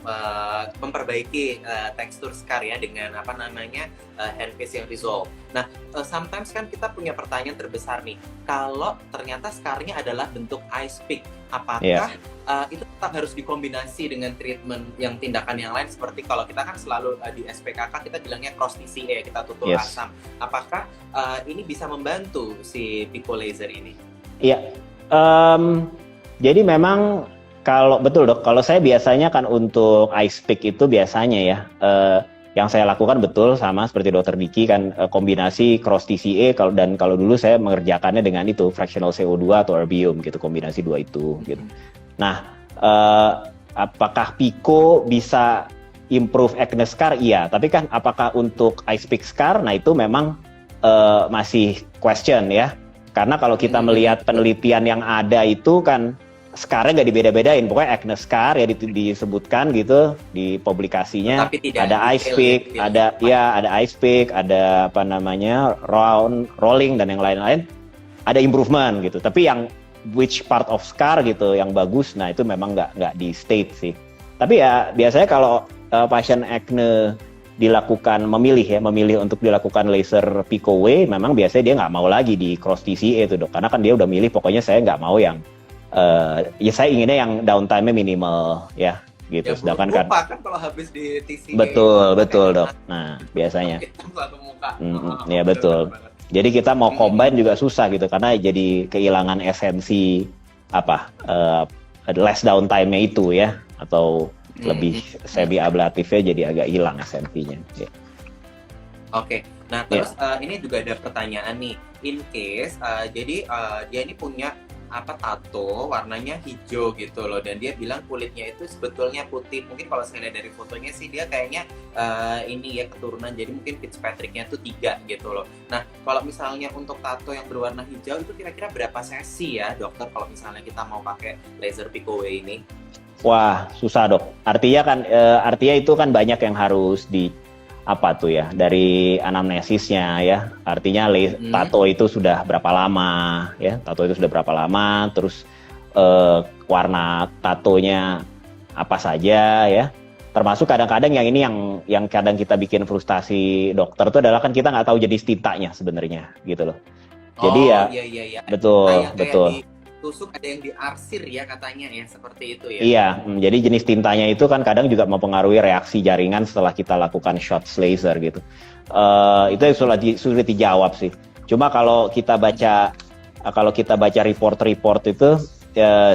memperbaiki tekstur scar ya dengan hand facial resolve. Nah, sometimes kan kita punya pertanyaan terbesar nih, kalau ternyata scarnya adalah bentuk ice pick, apakah itu tetap harus dikombinasi dengan treatment yang tindakan yang lain, seperti kalau kita kan selalu di SPKK kita bilangnya cross TCA, kita tutur asam. Apakah ini bisa membantu si Pico Laser ini? Iya, jadi memang betul dok, kalau saya biasanya kan untuk ice pick itu biasanya ya, yang saya lakukan betul sama seperti dokter Diki kan, kombinasi cross TCA dan kalau dulu saya mengerjakannya dengan itu fractional CO2 atau erbium gitu, kombinasi dua itu gitu. Nah, apakah Pico bisa improve acne scar? Iya, tapi kan apakah untuk ice pick scar? Nah itu memang masih question ya, karena kalau kita melihat penelitian yang ada itu kan scarnya nggak dibeda-bedain, pokoknya acne scar ya disebutkan gitu di publikasinya, ada ice pick, ada ice pick, ada rolling dan yang lain-lain, ada improvement gitu. Tapi yang which part of scar gitu yang bagus, nah itu memang nggak di state sih. Tapi ya biasanya kalau pasien acne memilih untuk dilakukan laser Pico Way, memang biasanya dia nggak mau lagi di cross TCA itu dok, karena kan dia udah milih pokoknya saya nggak mau yang saya inginnya yang downtime-nya minimal ya gitu. Ya, sedangkan kan kalau habis di TCA betul dok. Nah biasanya ya betul. Jadi kita mau combine juga susah gitu, karena jadi kehilangan esensi less downtime-nya itu ya, atau lebih semi ablatifnya jadi agak hilang esensinya. Ya. Oke, nah terus ini juga ada pertanyaan nih, in case jadi dia ini punya tato warnanya hijau gitu loh, dan dia bilang kulitnya itu sebetulnya putih. Mungkin kalau saya lihat dari fotonya sih dia kayaknya ini ya keturunan, jadi mungkin Fitzpatrick-nya tuh 3 gitu loh. Nah kalau misalnya untuk tato yang berwarna hijau itu kira-kira berapa sesi ya dokter kalau misalnya kita mau pakai laser Pico Way ini? Wah susah dok, artinya itu kan banyak yang harus dari anamnesisnya ya, artinya tato itu sudah berapa lama ya, terus warna tatonya apa saja ya, termasuk kadang-kadang yang kadang kita bikin frustasi dokter itu adalah kan kita nggak tahu jenis tintanya sebenarnya gitu loh. Jadi iya. betul. Tusuk ada yang diarsir ya katanya ya, seperti itu ya. Iya, jadi jenis tintanya itu kan kadang juga mempengaruhi reaksi jaringan setelah kita lakukan shots laser gitu. Itu yang sulit dijawab sih. Cuma kalau kita baca report itu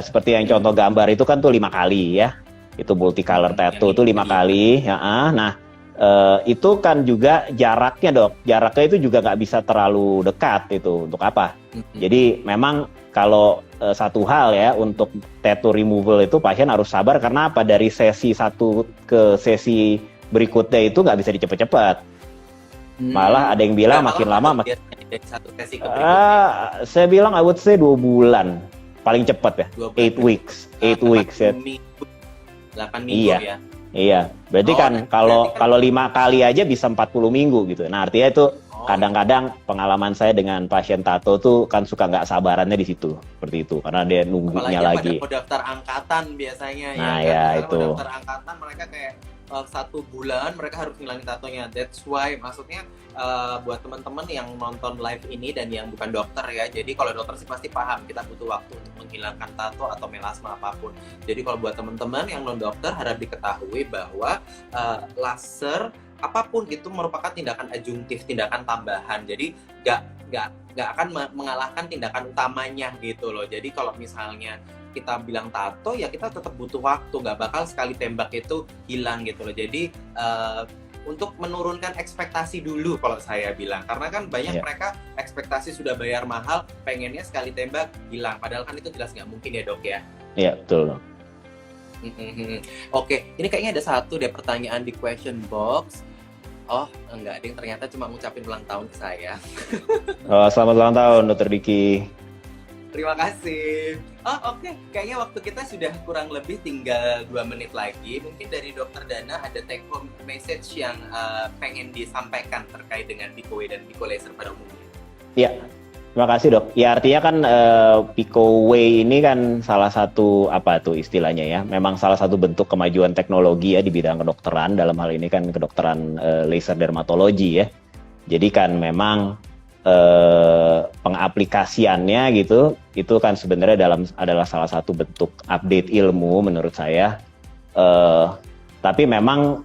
seperti yang contoh gambar itu kan tuh 5 kali ya. Itu multicolor tattoo tuh 5 kali. Nah, itu kan juga jaraknya itu juga nggak bisa terlalu dekat itu. Untuk apa? Jadi memang kalau satu hal ya, untuk tattoo removal itu pasien harus sabar, karena apa, dari sesi 1 ke sesi berikutnya itu nggak bisa dicepet-cepet. Malah ada yang bilang makin lama dari satu sesi ke berikutnya. Saya bilang I would say 2 bulan paling cepat ya, 8 weeks ya. 8 minggu ya. Iya, berarti kalau 5 kali aja bisa 40 minggu gitu. Nah artinya itu kadang-kadang pengalaman saya dengan pasien tato tuh kan suka nggak sabarannya di situ, seperti itu, karena dia nunggunya lagi. Apalagi pada daftar angkatan biasanya nah, ya itu. Daftar angkatan mereka kayak 1 bulan mereka harus ngilangin tatonya. That's why maksudnya buat teman-teman yang nonton live ini dan yang bukan dokter ya, jadi kalau dokter sih pasti paham kita butuh waktu untuk menghilangkan tato atau melasma apapun. Jadi kalau buat teman-teman yang non dokter harap diketahui bahwa laser apapun itu merupakan tindakan adjunktif, tindakan tambahan. Jadi nggak akan mengalahkan tindakan utamanya gitu loh. Jadi kalau misalnya kita bilang tato ya kita tetap butuh waktu, nggak bakal sekali tembak itu hilang gitu loh. Jadi untuk menurunkan ekspektasi dulu kalau saya bilang, karena kan banyak mereka ekspektasi sudah bayar mahal, pengennya sekali tembak hilang, padahal kan itu jelas nggak mungkin ya dok ya. Iya betul. Oke, ini kayaknya ada satu deh pertanyaan di question box. Oh, enggak ding, ternyata cuma ngucapin ulang tahun ke saya. Selamat ulang tahun, Dr. Diki. Terima kasih. Oh oke, kayaknya waktu kita sudah kurang lebih tinggal 2 menit lagi. Mungkin dari Dokter Dana ada take home message yang pengen disampaikan terkait dengan Pico-Way dan Pico Laser pada umumnya. Ya, terima kasih dok. Ya artinya kan Pico-Way ini kan salah satu apa tuh istilahnya ya, memang salah satu bentuk kemajuan teknologi ya di bidang kedokteran, dalam hal ini kan kedokteran laser dermatologi ya. Jadi kan memang pengaplikasiannya gitu, itu kan sebenarnya adalah salah satu bentuk update ilmu menurut saya. Tapi memang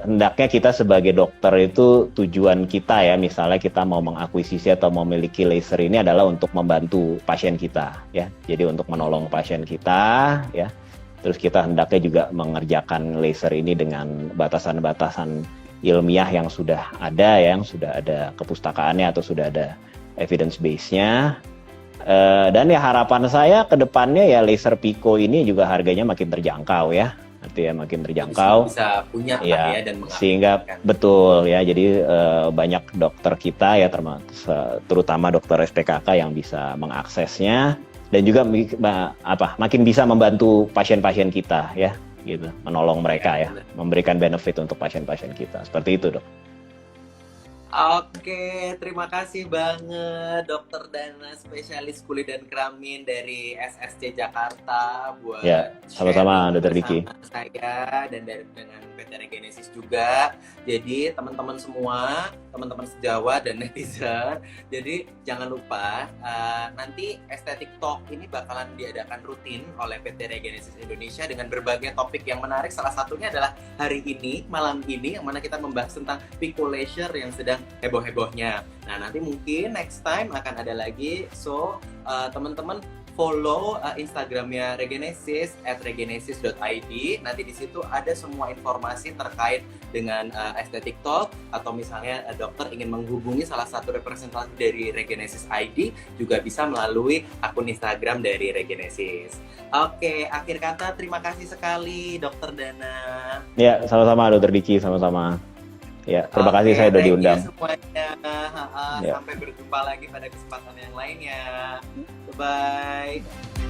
hendaknya kita sebagai dokter itu tujuan kita ya, misalnya kita mau mengakuisisi atau memiliki laser ini adalah untuk membantu pasien kita ya. Jadi untuk menolong pasien kita ya. Terus kita hendaknya juga mengerjakan laser ini dengan batasan-batasan ilmiah yang sudah ada, yang sudah ada kepustakaannya atau sudah ada evidence base-nya. Dan ya harapan saya ke depannya ya laser Pico ini juga harganya makin terjangkau ya. Artinya makin terjangkau. Bisa punya ya, dan sehingga betul ya. Jadi banyak dokter kita ya terutama dokter SPKK yang bisa mengaksesnya dan juga makin bisa membantu pasien-pasien kita ya. Gitu, menolong mereka ya, memberikan benefit untuk pasien-pasien kita. Seperti itu, dok. Oke, terima kasih banget Dokter Dana, spesialis kulit dan kelamin dari SSC Jakarta buat sama-sama Dokter Diki. Saya dan dengan PT Regenesis juga. Jadi teman-teman semua, teman-teman sejawat dan netizen, jadi jangan lupa nanti Estetik Talk ini bakalan diadakan rutin oleh PT Regenesis Indonesia dengan berbagai topik yang menarik. Salah satunya adalah hari ini, malam ini, yang mana kita membahas tentang Pico Laser yang sedang heboh-hebohnya. Nah, nanti mungkin next time akan ada lagi. So, teman-teman follow Instagramnya Regenesis @regenesis.id. Nanti di situ ada semua informasi terkait dengan Estetik Talk, atau misalnya dokter ingin menghubungi salah satu representatif dari Regenesis ID juga bisa melalui akun Instagram dari Regenesis. Oke, akhir kata terima kasih sekali Dokter Dana. Ya, sama-sama Dokter Diki, sama-sama. Ya, terima kasih saya sudah diundang. Semuanya. Sampai berjumpa lagi pada kesempatan yang lainnya. Bye.